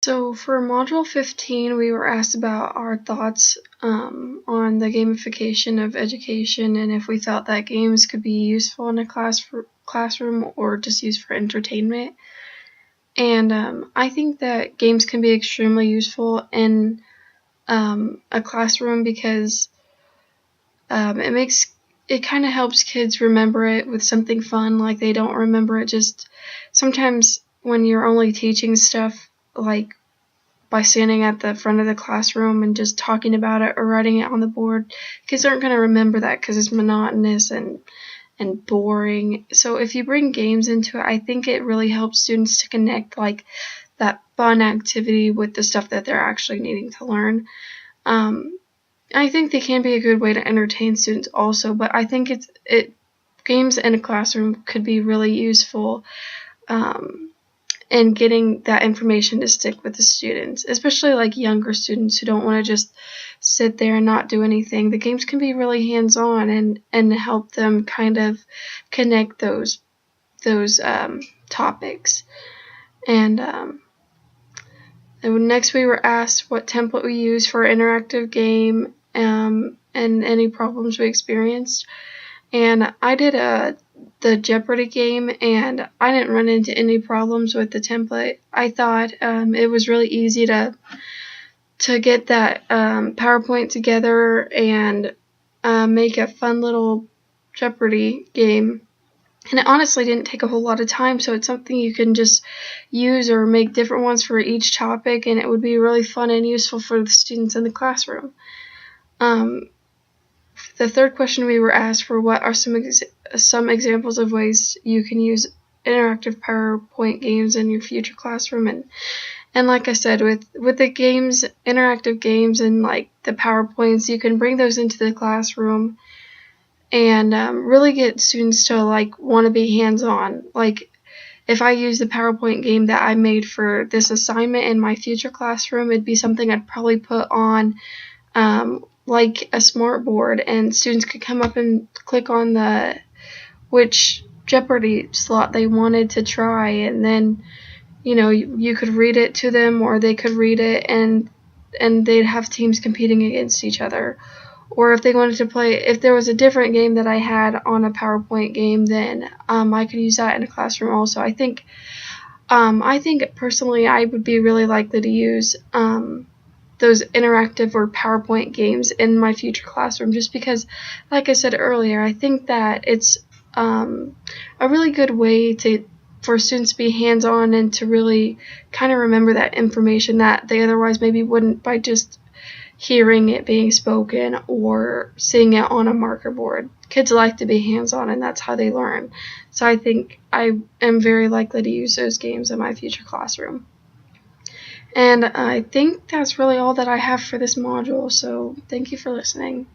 So for Module 15, we were asked about our thoughts on the gamification of education and if we felt that games could be useful in a classroom or just used for entertainment. And I think that games can be extremely useful in a classroom because it kind of helps kids remember it with something fun, like they don't remember it just sometimes when you're only teaching stuff like by standing at the front of the classroom and just talking about it or writing it on the board. Kids aren't going to remember that because it's monotonous and boring. So if you bring games into it, I think it really helps students to connect like that fun activity with the stuff that they're actually needing to learn. I think they can be a good way to entertain students also, but I think games in a classroom could be really useful and getting that information to stick with the students, especially like younger students who don't want to just sit there and not do anything. The games can be really hands-on and help them kind of connect those topics. And next we were asked what template we use for an interactive game and any problems we experienced. And I did the Jeopardy game, and I didn't run into any problems with the template. I thought it was really easy to get that PowerPoint together and make a fun little Jeopardy game. And it honestly didn't take a whole lot of time, so it's something you can just use or make different ones for each topic, and it would be really fun and useful for the students in the classroom. The third question we were asked for what are some examples of ways you can use interactive PowerPoint games in your future classroom, and like I said, with the games, interactive games and like the PowerPoints, you can bring those into the classroom and really get students to like want to be hands-on. Like if I use the PowerPoint game that I made for this assignment in my future classroom, it'd be something I'd probably put on like a smart board, and students could come up and click on which Jeopardy slot they wanted to try, and then you could read it to them or they could read it, and they'd have teams competing against each other. Or if they wanted to play, if there was a different game that I had on a PowerPoint game, then I could use that in a classroom also. I think personally I would be really likely to use those interactive or PowerPoint games in my future classroom, just because, like I said earlier, I think that it's a really good way for students to be hands-on and to really kind of remember that information that they otherwise maybe wouldn't by just hearing it being spoken or seeing it on a marker board. Kids like to be hands-on, and that's how they learn. So I think I am very likely to use those games in my future classroom. And I think that's really all that I have for this module, so thank you for listening.